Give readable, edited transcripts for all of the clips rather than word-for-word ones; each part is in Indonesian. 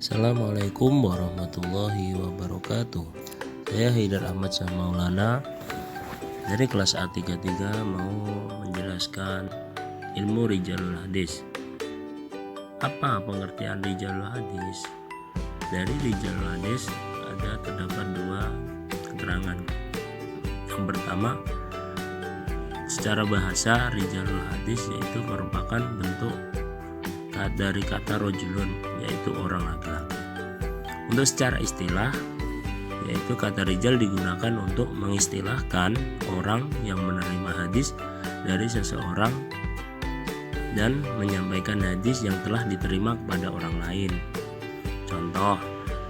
Assalamualaikum warahmatullahi wabarakatuh. Saya Haidar Ahmad Syah Maulana dari kelas A33 mau menjelaskan ilmu Rijalul Hadis. Apa pengertian Rijalul Hadis? Dari Rijalul Hadis terdapat dua keterangan. Yang pertama, secara bahasa Rijalul Hadis yaitu merupakan bentuk dari kata rojulun, yaitu orang laki-laki. Untuk secara istilah, yaitu kata rijal digunakan untuk mengistilahkan orang yang menerima hadis dari seseorang dan menyampaikan hadis yang telah diterima kepada orang lain. Contoh,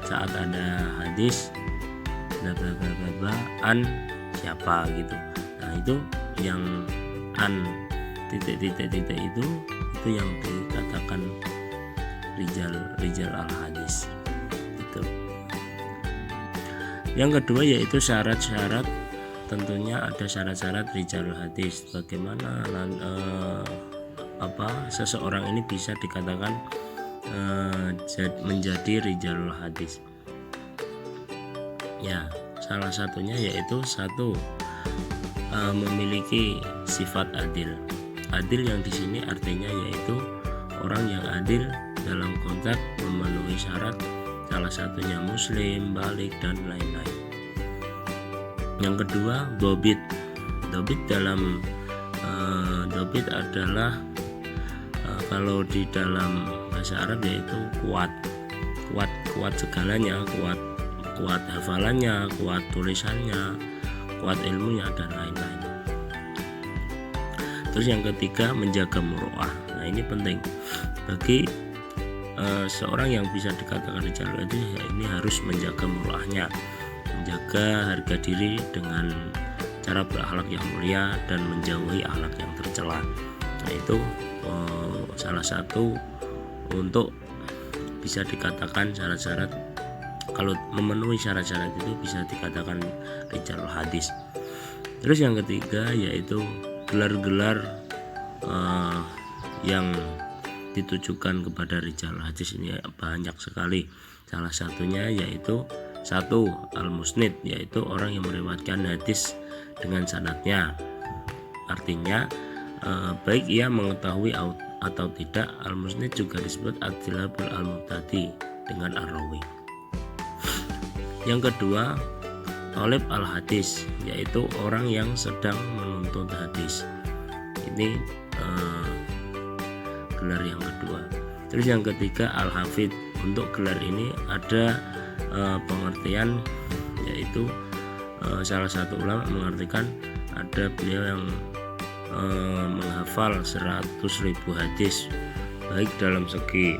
saat ada hadis an siapa gitu. Nah, itu yang an titik itu yang dikatakan rijal al-hadis itu. Yang kedua yaitu syarat-syarat. Tentunya ada syarat-syarat rijal al-hadis. Bagaimana seseorang ini bisa dikatakan menjadi rijal al-hadis. Ya, salah satunya yaitu satu, memiliki sifat adil. Adil yang di sini artinya yaitu orang yang adil dalam konteks memenuhi syarat, salah satunya muslim, balik, dan lain-lain. Yang kedua, dobit. Dobit adalah kalau di dalam bahasa Arab yaitu kuat segalanya, kuat hafalannya, kuat tulisannya, kuat ilmunya, dan lain-lain. Terus yang ketiga, menjaga muruah. Nah, ini penting bagi seorang yang bisa dikatakan rijal itu, ini harus menjaga muruahnya, menjaga harga diri dengan cara berakhlak yang mulia dan menjauhi akhlak yang tercela. Nah, itu salah satu untuk bisa dikatakan syarat-syarat. Kalau memenuhi syarat-syarat itu bisa dikatakan rijalul hadis. Terus yang ketiga yaitu gelar-gelar yang ditujukan kepada rijal hadis ini banyak sekali. Salah satunya yaitu satu, al-musnid, yaitu orang yang meriwayatkan hadis dengan sanadnya. Artinya baik ia mengetahui atau tidak. Al-musnid juga disebut adilabul al-muqtadi dengan ar-rawi. Yang kedua, thalib al-hadis, yaitu orang yang sedang menuntut hadis. Ini gelar yang kedua. Terus yang ketiga, al-hafid. Untuk gelar ini ada pengertian, yaitu salah satu ulama mengartikan ada beliau yang menghafal 100.000 hadis, baik dalam segi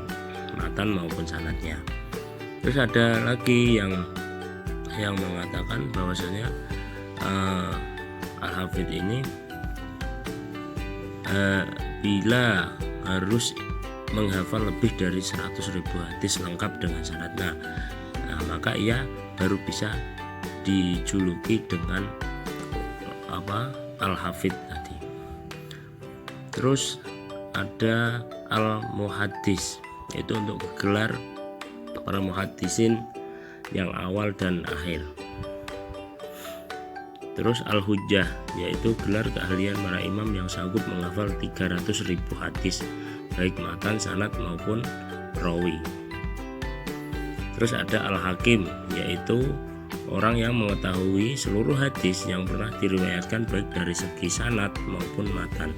matan maupun sanadnya. Terus ada lagi yang mengatakan bahwasanya al-hafid ini bila harus menghafal lebih dari 100.000 hadis lengkap dengan sanadnya, maka ia baru bisa dijuluki dengan al-hafid tadi. Terus ada al-muhaddis, yaitu untuk gelar para muhaddisin yang awal dan akhir. Terus al-hujjah, yaitu gelar keahlian para imam yang sanggup menghafal 300.000 hadis, baik matan, sanad maupun rawi. Terus ada al-hakim, yaitu orang yang mengetahui seluruh hadis yang pernah diriwayatkan baik dari segi sanad maupun matan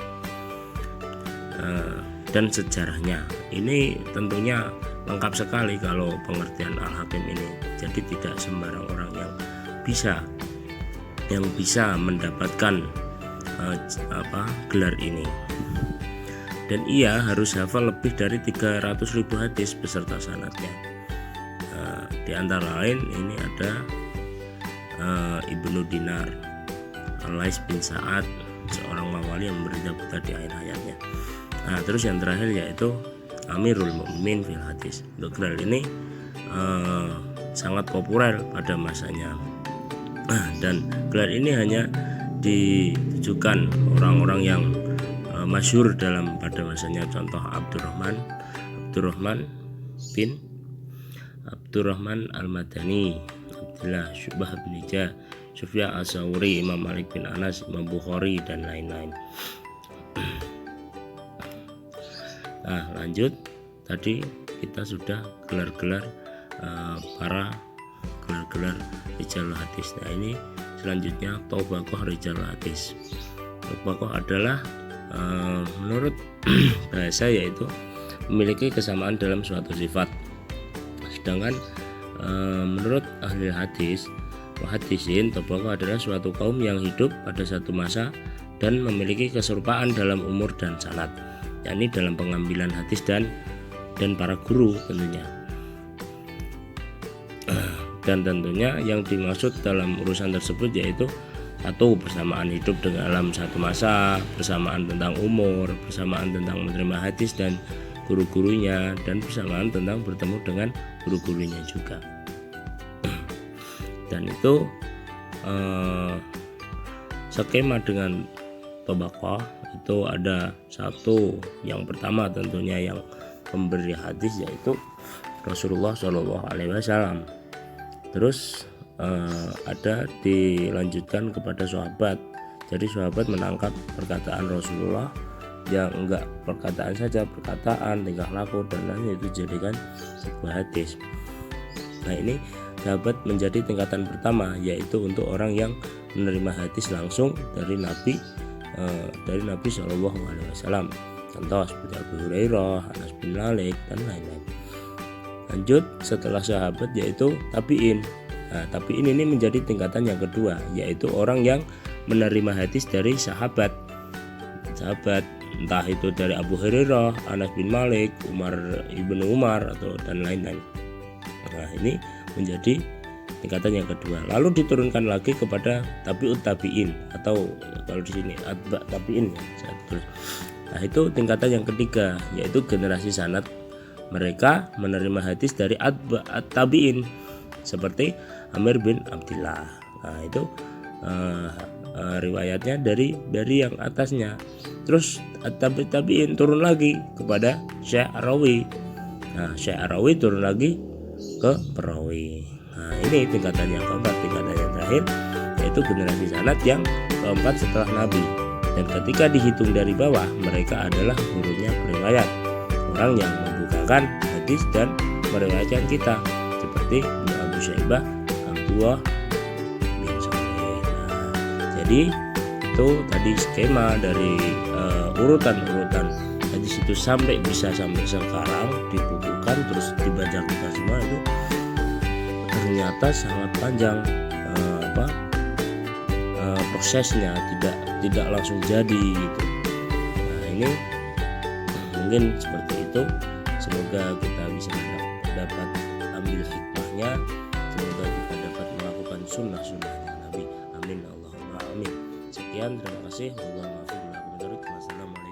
dan sejarahnya. Ini tentunya lengkap sekali kalau pengertian al-hakim ini. Jadi tidak sembarang orang yang bisa mendapatkan gelar ini. Dan ia harus hafal lebih dari 300.000 hadis beserta sanadnya. Di antara lain ini ada Ibnu Dinar, Al-Lais bin Sa'ad, seorang mawali yang memberita buta di akhir hayatnya. Nah, terus yang terakhir yaitu Amirul Mukminin fil hadis. Untuk gelar ini sangat populer pada masanya. Dan gelar ini hanya ditujukan orang-orang yang masyhur pada masanya. Contoh Abdurrahman bin Abdurrahman Al-Madani, Abdullah Syubah bin Ija, Sufyan As-Sawri, Imam Malik bin Anas, Imam Bukhari, dan lain-lain. Nah, lanjut, tadi kita sudah gelar-gelar para gelar-gelar rijalul hadis. Nah, ini selanjutnya tabaqah rijalul hadis. Tabaqah adalah menurut bahasa yaitu memiliki kesamaan dalam suatu sifat. Sedangkan menurut ahli hadis, muhaddisin, tabaqah adalah suatu kaum yang hidup pada satu masa dan memiliki keserupaan dalam umur dan sanad, yakni dalam pengambilan hadis dan para guru tentunya. Dan tentunya yang dimaksud dalam urusan tersebut yaitu satu, bersamaan hidup dalam satu masa, bersamaan tentang umur, bersamaan tentang menerima hadis dan guru-gurunya, dan bersamaan tentang bertemu dengan guru-gurunya juga. Dan itu skema dengan tabaqah itu ada satu, yang pertama tentunya yang pemberi hadis yaitu Rasulullah Shallallahu Alaihi Wasallam. Terus ada dilanjutkan kepada sahabat. Jadi sahabat menangkap perkataan Rasulullah yang enggak perkataan saja, perkataan, tingkah laku dan lain itu jadikan sebuah hadis. Nah, ini sahabat menjadi tingkatan pertama, yaitu untuk orang yang menerima hadis langsung dari Nabi Shallallahu Alaihi Wasallam. Contoh seperti Abu Hurairah, Anas bin Malik, dan lain-lain. Lanjut setelah sahabat yaitu tabi'in. Nah, tabi'in ini menjadi tingkatan yang kedua, yaitu orang yang menerima hadis dari sahabat, entah itu dari Abu Hurairah, Anas bin Malik, Ibnu Umar atau dan lain-lain. Nah, ini menjadi tingkatan yang kedua. Lalu diturunkan lagi kepada tabi'ut tabi'in, atau kalau di sini atba tabi'in. Nah, itu tingkatan yang ketiga, yaitu generasi sanad. Mereka menerima hadis dari atba tabi'in seperti Amir bin Abdullah. Nah, itu riwayatnya dari yang atasnya. Terus tabi'in turun lagi kepada Syekh Arawi. Nah, Syekh Arawi turun lagi ke perawi. Nah, ini tingkatan yang keempat. Tingkatan yang terakhir yaitu generasi sanad yang keempat setelah Nabi. Dan ketika dihitung dari bawah, mereka adalah gurunya periwayat, orang yang membukakan hadis dan meriwayatkan kita, seperti Abu Syaibah, Abdullah bin Saleh. Nah, jadi itu tadi skema dari urutan-urutan hadis itu sampai sekarang dibukukan terus dibaca kita semua, itu ternyata sangat panjang prosesnya, tidak langsung jadi gitu. Nah, ini mungkin seperti itu. Semoga kita bisa dapat ambil hikmahnya, semoga kita dapat melakukan sunnah-sunnahnya Nabi. Amin Allahumma amin. Sekian, terima kasih. Wassalamualaikum warahmatullahi wabarakatuh.